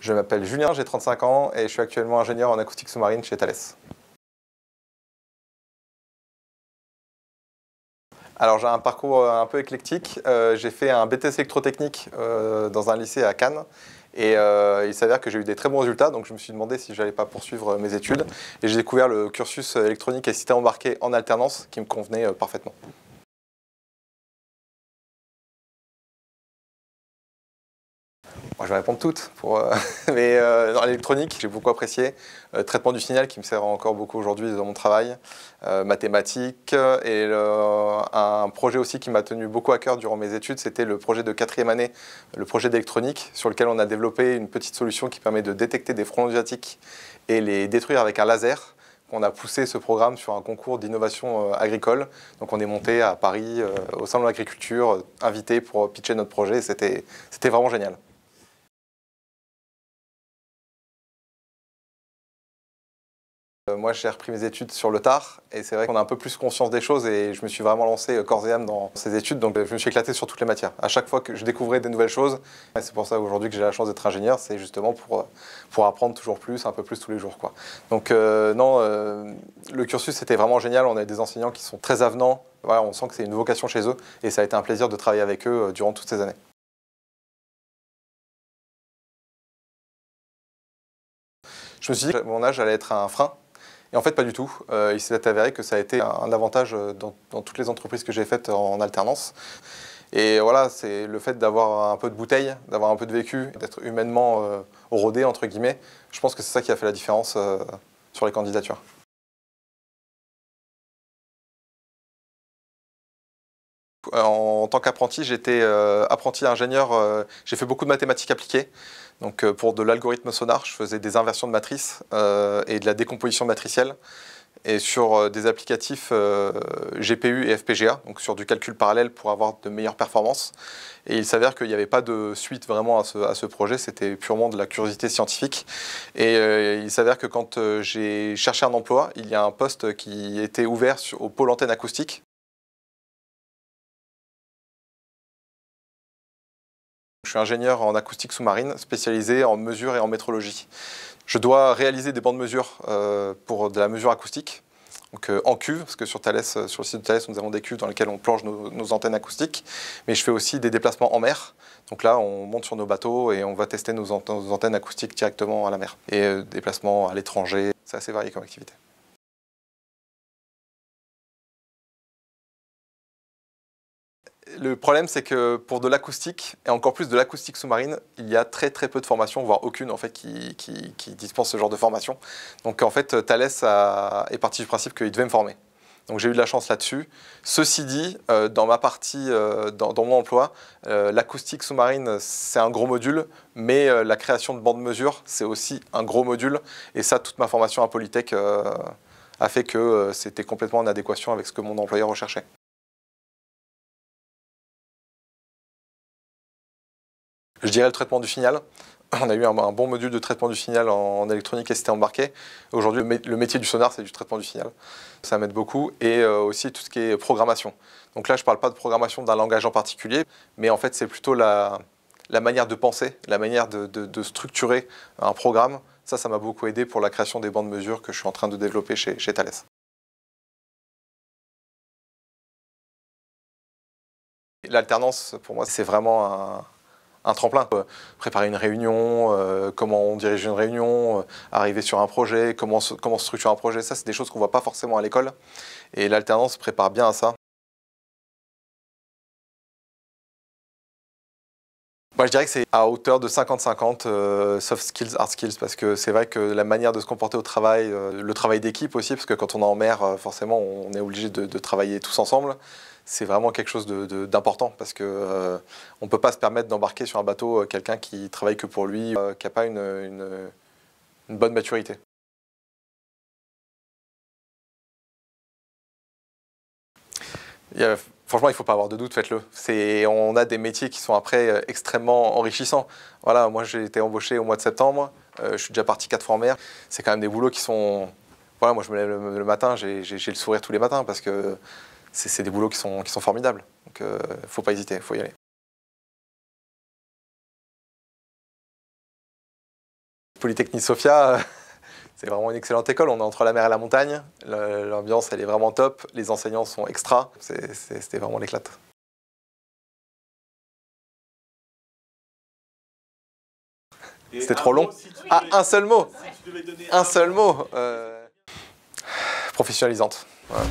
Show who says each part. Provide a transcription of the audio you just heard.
Speaker 1: Je m'appelle Julien, j'ai 35 ans et je suis actuellement ingénieur en acoustique sous-marine chez Thales. Alors j'ai un parcours un peu éclectique. J'ai fait un BTS électrotechnique dans un lycée à Cannes. Et il s'avère que j'ai eu des très bons résultats, donc je me suis demandé si je n'allais pas poursuivre mes études. Et j'ai découvert le cursus électronique et système embarqué en alternance qui me convenait parfaitement. Moi, je vais répondre toutes. Mais dans l'électronique, j'ai beaucoup apprécié. Traitement du signal qui me sert encore beaucoup aujourd'hui dans mon travail. Mathématiques. Et un projet aussi qui m'a tenu beaucoup à cœur durant mes études, c'était le projet de 4e année, le projet d'électronique, sur lequel on a développé une petite solution qui permet de détecter des frelons asiatiques et les détruire avec un laser. On a poussé ce programme sur un concours d'innovation agricole. Donc on est monté à Paris, au salon de l'agriculture, invité pour pitcher notre projet. C'était vraiment génial. Moi, j'ai repris mes études sur le tard et c'est vrai qu'on a un peu plus conscience des choses et je me suis vraiment lancé corps et âme dans ces études. Donc, je me suis éclaté sur toutes les matières. À chaque fois que je découvrais des nouvelles choses, et c'est pour ça aujourd'hui que j'ai la chance d'être ingénieur, c'est justement pour apprendre toujours plus, un peu plus tous les jours, quoi. Donc, non, le cursus était vraiment génial. On a des enseignants qui sont très avenants. Voilà, on sent que c'est une vocation chez eux et ça a été un plaisir de travailler avec eux durant toutes ces années. Je me suis dit qu'à mon âge, j'allais être un frein. Et en fait, pas du tout. Il s'est avéré que ça a été un avantage dans toutes les entreprises que j'ai faites en alternance. Et voilà, c'est le fait d'avoir un peu de bouteille, d'avoir un peu de vécu, d'être humainement rodé, entre guillemets. Je pense que c'est ça qui a fait la différence sur les candidatures. En tant qu'apprenti, j'étais apprenti ingénieur. J'ai fait beaucoup de mathématiques appliquées. Donc pour de l'algorithme sonar, je faisais des inversions de matrices et de la décomposition matricielle. Et sur des applicatifs GPU et FPGA, donc sur du calcul parallèle pour avoir de meilleures performances. Et il s'avère qu'il n'y avait pas de suite vraiment à ce projet, c'était purement de la curiosité scientifique. Et il s'avère que quand j'ai cherché un emploi, il y a un poste qui était ouvert au pôle antenne acoustique. Je suis ingénieur en acoustique sous-marine, spécialisé en mesure et en métrologie. Je dois réaliser des bandes mesure pour de la mesure acoustique, donc en cuve, parce que sur Thales, sur le site de Thales, nous avons des cuves dans lesquelles on plonge nos antennes acoustiques, mais je fais aussi des déplacements en mer. Donc là, on monte sur nos bateaux et on va tester nos antennes acoustiques directement à la mer. Et déplacements à l'étranger, c'est assez varié comme activité. Le problème, c'est que pour de l'acoustique, et encore plus de l'acoustique sous-marine, il y a très peu de formations, voire aucune en fait, qui dispense ce genre de formation. Donc en fait, Thales est parti du principe qu'il devait me former. Donc j'ai eu de la chance là-dessus. Ceci dit, dans ma partie, dans mon emploi, l'acoustique sous-marine, c'est un gros module, mais la création de bandes mesure, c'est aussi un gros module. Et ça, toute ma formation à Polytech a fait que c'était complètement en adéquation avec ce que mon employeur recherchait. Je dirais le traitement du signal. On a eu un bon module de traitement du signal en électronique et système embarqué. Aujourd'hui, le métier du sonar, c'est du traitement du signal. Ça m'aide beaucoup. Et aussi tout ce qui est programmation. Donc là, je ne parle pas de programmation d'un langage en particulier, mais en fait, c'est plutôt la manière de penser, la manière de structurer un programme. Ça m'a beaucoup aidé pour la création des bandes mesure que je suis en train de développer chez Thales. L'alternance, pour moi, c'est vraiment un tremplin. Préparer une réunion, comment on dirige une réunion, arriver sur un projet, comment structurer un projet, ça c'est des choses qu'on ne voit pas forcément à l'école. Et l'alternance prépare bien à ça. Moi, je dirais que c'est à hauteur de 50-50 soft skills, hard skills, parce que c'est vrai que la manière de se comporter au travail, le travail d'équipe aussi, parce que quand on est en mer, forcément, on est obligé de travailler tous ensemble. C'est vraiment quelque chose d'important, parce que on ne peut pas se permettre d'embarquer sur un bateau quelqu'un qui travaille que pour lui, qui n'a pas une bonne maturité. Franchement, il ne faut pas avoir de doute, faites-le. On a des métiers qui sont après extrêmement enrichissants. Voilà, moi j'ai été embauché au mois de septembre, je suis déjà parti 4 fois en mer. C'est quand même des boulots qui sont... Voilà, moi je me lève le matin, j'ai le sourire tous les matins parce que c'est des boulots qui sont formidables. Donc il ne faut pas hésiter, il faut y aller. Polytechnique Sofia, c'est vraiment une excellente école. On est entre la mer et la montagne. L'ambiance, elle est vraiment top. Les enseignants sont extra. C'était vraiment l'éclate. C'était trop long. Ah, un seul mot. Un seul mot. Professionnalisante. Voilà.